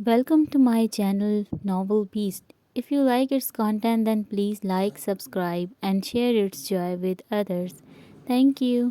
Welcome to my channel Novel Beast. If you like its content, then please like, subscribe, and share its joy with others. Thank you.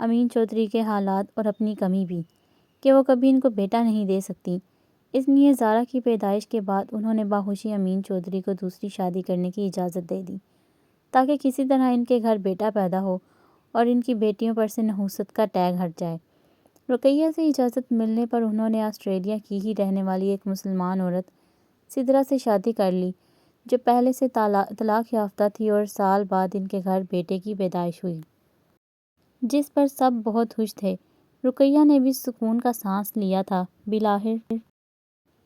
امین چودھری کے حالات اور اپنی کمی بھی کہ وہ کبھی ان کو بیٹا نہیں دے سکتی، اس لیے زارا کی پیدائش کے بعد انہوں نے باہوشی امین چودھری کو دوسری شادی کرنے کی اجازت دے دی تاکہ کسی طرح ان کے گھر بیٹا پیدا ہو اور ان کی بیٹیوں پر سے نحوست کا ٹیگ ہٹ جائے۔ رقیہ سے اجازت ملنے پر انہوں نے آسٹریلیا کی ہی رہنے والی ایک مسلمان عورت سدرا سے شادی کر لی جو پہلے سے طلاق یافتہ تھی، اور سال بعد ان کے گھر بیٹے کی پیدائش ہوئی جس پر سب بہت خوش تھے۔ رقیہ نے بھی سکون کا سانس لیا تھا۔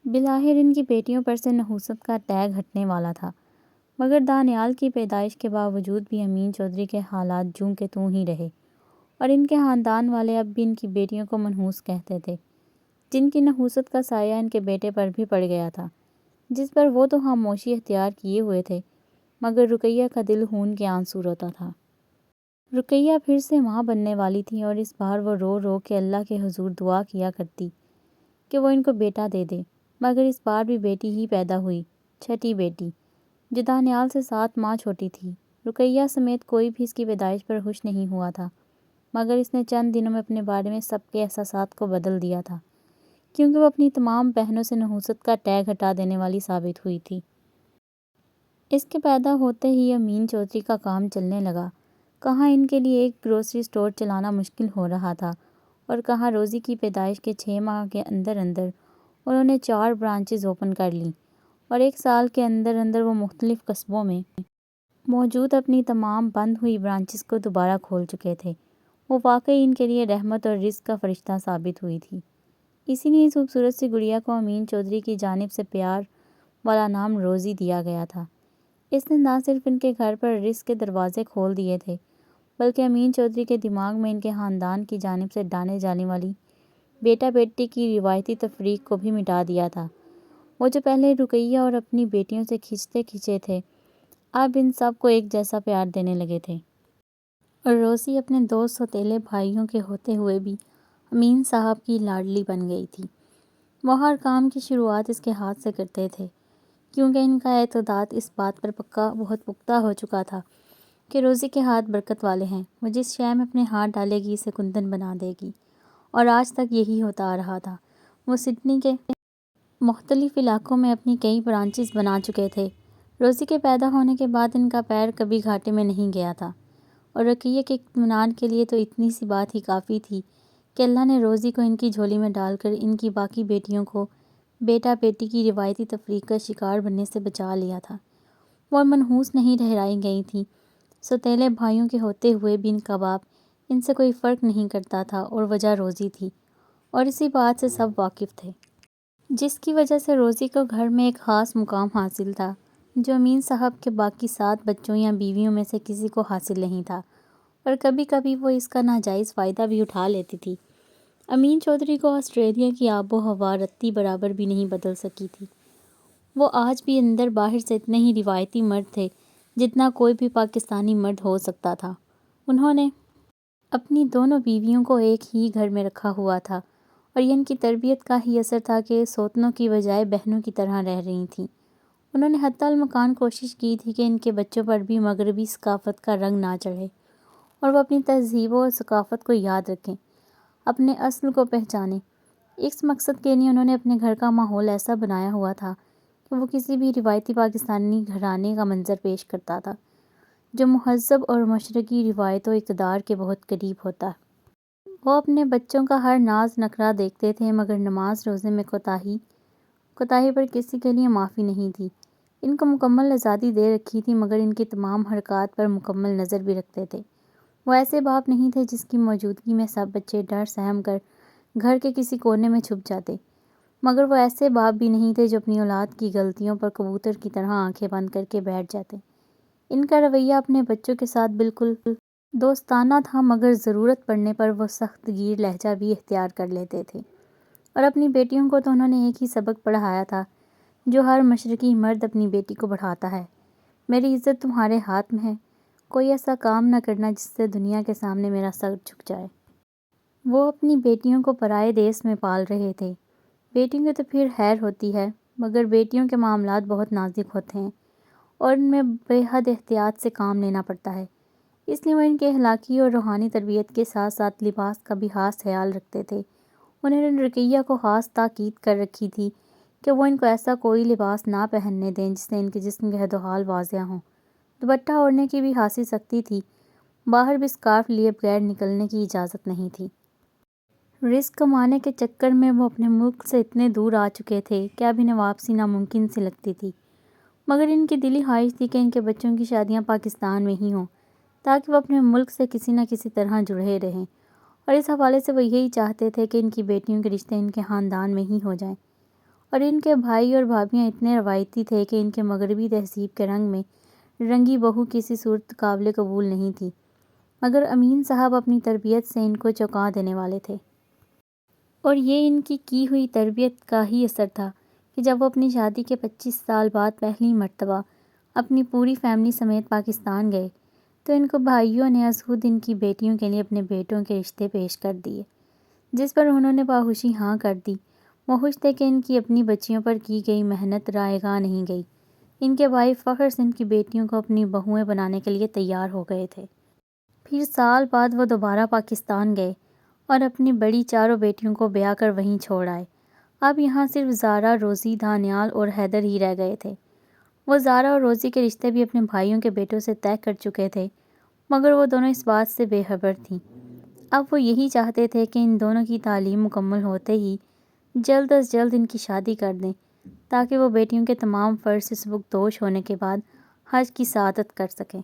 بلاخر ان کی بیٹیوں پر سے نحوست کا ٹیگ ہٹنے والا تھا، مگر دانیال کی پیدائش کے باوجود بھی امین چودھری کے حالات جوں کے توں ہی رہے، اور ان کے خاندان والے اب بھی ان کی بیٹیوں کو منحوس کہتے تھے، جن کی نحوست کا سایہ ان کے بیٹے پر بھی پڑ گیا تھا، جس پر وہ تو خاموشی اختیار کیے ہوئے تھے، مگر رقیہ کا دل خون کے آنسو روتا تھا۔ رقیہ پھر سے ماں بننے والی تھی، اور اس بار وہ رو رو کے اللہ کے حضور دعا کیا کرتی کہ وہ ان کو بیٹا دے دے، مگر اس بار بھی بیٹی ہی پیدا ہوئی، چھٹی بیٹی، جو دانیال سے 7 ماہ چھوٹی تھی۔ رقیہ سمیت کوئی بھی اس کی پیدائش پر خوش نہیں ہوا تھا، مگر اس نے چند دنوں میں اپنے بارے میں سب کے احساسات کو بدل دیا تھا، کیونکہ وہ اپنی تمام بہنوں سے نحوست کا ٹیگ ہٹا دینے والی ثابت ہوئی تھی۔ اس کے پیدا ہوتے ہی امین چودھری کا کام چلنے لگا۔ کہاں ان کے لیے ایک گروسری سٹور چلانا مشکل ہو رہا تھا، اور کہاں روزی کی پیدائش کے 6 ماہ کے اندر اندر انہوں نے 4 برانچز اوپن کر لیں، اور 1 سال کے اندر اندر وہ مختلف قصبوں میں موجود اپنی تمام بند ہوئی برانچز کو دوبارہ کھول چکے تھے۔ وہ واقعی ان کے لیے رحمت اور رزق کا فرشتہ ثابت ہوئی تھی۔ اسی لیے اس خوبصورت سی گڑیا کو امین چودھری کی جانب سے پیار والا نام روزی دیا گیا تھا۔ اس نے نہ صرف ان کے گھر پر رزق کے دروازے کھول دیے تھے، بلکہ امین چودھری کے دماغ میں ان کے خاندان کی جانب سے ڈالے جانے والی بیٹا بیٹی کی روایتی تفریق کو بھی مٹا دیا تھا۔ وہ جو پہلے رقیہ اور اپنی بیٹیوں سے کھنچے تھے، اب ان سب کو ایک جیسا پیار دینے لگے تھے، اور روزی اپنے 2 سوتیلے بھائیوں کے ہوتے ہوئے بھی امین صاحب کی لاڈلی بن گئی تھی۔ وہ ہر کام کی شروعات اس کے ہاتھ سے کرتے تھے، کیونکہ ان کا اعتقاد اس بات پر بہت پختہ ہو چکا تھا کہ روزی کے ہاتھ برکت والے ہیں، وہ جس شے میں اپنے ہاتھ ڈالے گی اسے کندن بنا دے گی، اور آج تک یہی ہوتا آ رہا تھا۔ وہ سڈنی کے مختلف علاقوں میں اپنی کئی برانچز بنا چکے تھے۔ روزی کے پیدا ہونے کے بعد ان کا پیر کبھی گھاٹے میں نہیں گیا تھا، اور رقیہ کے اطمینان کے لیے تو اتنی سی بات ہی کافی تھی کہ اللہ نے روزی کو ان کی جھولی میں ڈال کر ان کی باقی بیٹیوں کو بیٹا بیٹی کی روایتی تفریق کا شکار بننے سے بچا لیا تھا۔ وہ منحوس نہیں ٹھہرائی گئی تھیں۔ سوتیلے بھائیوں کے ہوتے ہوئے بھی ان کا باپ ان سے کوئی فرق نہیں کرتا تھا، اور وجہ روزی تھی، اور اسی بات سے سب واقف تھے، جس کی وجہ سے روزی کو گھر میں ایک خاص مقام حاصل تھا جو امین صاحب کے باقی 7 بچوں یا بیویوں میں سے کسی کو حاصل نہیں تھا، اور کبھی کبھی وہ اس کا ناجائز فائدہ بھی اٹھا لیتی تھی۔ امین چودھری کو آسٹریلیا کی آب و ہوا رتی برابر بھی نہیں بدل سکی تھی۔ وہ آج بھی اندر باہر سے اتنے ہی روایتی مرد تھے جتنا کوئی بھی پاکستانی مرد ہو سکتا تھا۔ انہوں نے اپنی دونوں بیویوں کو ایک ہی گھر میں رکھا ہوا تھا، اور یہ ان کی تربیت کا ہی اثر تھا کہ سوتنوں کی بجائے بہنوں کی طرح رہ رہی تھیں۔ انہوں نے حتی المکان کوشش کی تھی کہ ان کے بچوں پر بھی مغربی ثقافت کا رنگ نہ چڑھے، اور وہ اپنی تہذیب و ثقافت کو یاد رکھیں، اپنے اصل کو پہچانیں۔ اس مقصد کے لیے انہوں نے اپنے گھر کا ماحول ایسا بنایا ہوا تھا کہ وہ کسی بھی روایتی پاکستانی گھرانے کا منظر پیش کرتا تھا جو مہذب اور مشرقی روایت و اقتدار کے بہت قریب ہوتا ہے۔ وہ اپنے بچوں کا ہر ناز نخرہ دیکھتے تھے، مگر نماز روزے میں کوتاہی پر کسی کے لیے معافی نہیں تھی۔ ان کو مکمل آزادی دے رکھی تھی، مگر ان کی تمام حرکات پر مکمل نظر بھی رکھتے تھے۔ وہ ایسے باپ نہیں تھے جس کی موجودگی میں سب بچے ڈر سہم کر گھر کے کسی کونے میں چھپ جاتے، مگر وہ ایسے باپ بھی نہیں تھے جو اپنی اولاد کی غلطیوں پر کبوتر کی طرح آنکھیں بند کر کے بیٹھ جاتے۔ ان کا رویہ اپنے بچوں کے ساتھ بالکل دوستانہ تھا، مگر ضرورت پڑنے پر وہ سخت گیر لہجہ بھی اختیار کر لیتے تھے، اور اپنی بیٹیوں کو تو انہوں نے ایک ہی سبق پڑھایا تھا جو ہر مشرقی مرد اپنی بیٹی کو پڑھاتا ہے: میری عزت تمہارے ہاتھ میں ہے، کوئی ایسا کام نہ کرنا جس سے دنیا کے سامنے میرا سر جھک جائے۔ وہ اپنی بیٹیوں کو پرائے دیس میں پال رہے تھے۔ بیٹیوں کی تو پھر خیر ہوتی ہے، مگر بیٹیوں کے معاملات بہت نازک ہوتے ہیں، اور ان میں بے حد احتیاط سے کام لینا پڑتا ہے۔ اس لیے وہ ان کے اخلاقی اور روحانی تربیت کے ساتھ ساتھ لباس کا بھی خاص خیال رکھتے تھے۔ انہوں نے رقیہ کو خاص تاکید کر رکھی تھی کہ وہ ان کو ایسا کوئی لباس نہ پہننے دیں جس سے ان کے جسم کے حد و حال واضح ہوں۔ دوپٹہ اوڑھنے کی بھی خاصی سختی تھی، باہر بھی اسکارف لیے بغیر نکلنے کی اجازت نہیں تھی۔ رزق کمانے کے چکر میں وہ اپنے ملک سے اتنے دور آ چکے تھے کہ اب انہیں واپسی ناممکن سی لگتی تھی، مگر ان کی دلی خواہش تھی کہ ان کے بچوں کی شادیاں پاکستان میں ہی ہوں تاکہ وہ اپنے ملک سے کسی نہ کسی طرح جڑے رہیں، اور اس حوالے سے وہ یہی چاہتے تھے کہ ان کی بیٹیوں کے رشتے ان کے خاندان میں ہی ہو جائیں۔ اور ان کے بھائی اور بھابیاں اتنے روایتی تھے کہ ان کے مغربی تہذیب کے رنگ میں رنگی بہو کسی صورت قابل قبول نہیں تھی، مگر امین صاحب اپنی تربیت سے ان کو چونکا دینے والے تھے۔ اور یہ ان کی ہوئی تربیت کا ہی اثر تھا کہ جب وہ اپنی شادی کے 25 سال بعد پہلی مرتبہ اپنی پوری فیملی سمیت پاکستان گئے تو ان کو بھائیوں نے از خود ان کی بیٹیوں کے لیے اپنے بیٹوں کے رشتے پیش کر دیے، جس پر انہوں نے باہوشی ہاں کر دی۔ وہ خوش تھے کہ ان کی اپنی بچیوں پر کی گئی محنت رائے گاہ نہیں گئی۔ ان کے بھائی فخر سے ان کی بیٹیوں کو اپنی بہوئیں بنانے کے لیے تیار ہو گئے تھے۔ پھر سال بعد وہ دوبارہ پاکستان گئے اور اپنی بڑی چاروں بیٹیوں کو بیاہ کر وہیں چھوڑ آئے۔ اب یہاں صرف زارا، روزی، دانیال اور حیدر ہی رہ گئے تھے۔ وہ زارا اور روزی کے رشتے بھی اپنے بھائیوں کے بیٹوں سے طے کر چکے تھے، مگر وہ دونوں اس بات سے بے خبر تھیں۔ اب وہ یہی چاہتے تھے کہ ان دونوں کی تعلیم مکمل ہوتے ہی جلد از جلد ان کی شادی کر دیں تاکہ وہ بیٹیوں کے تمام فرض سے سبکدوش ہونے کے بعد حج کی سعادت کر سکیں۔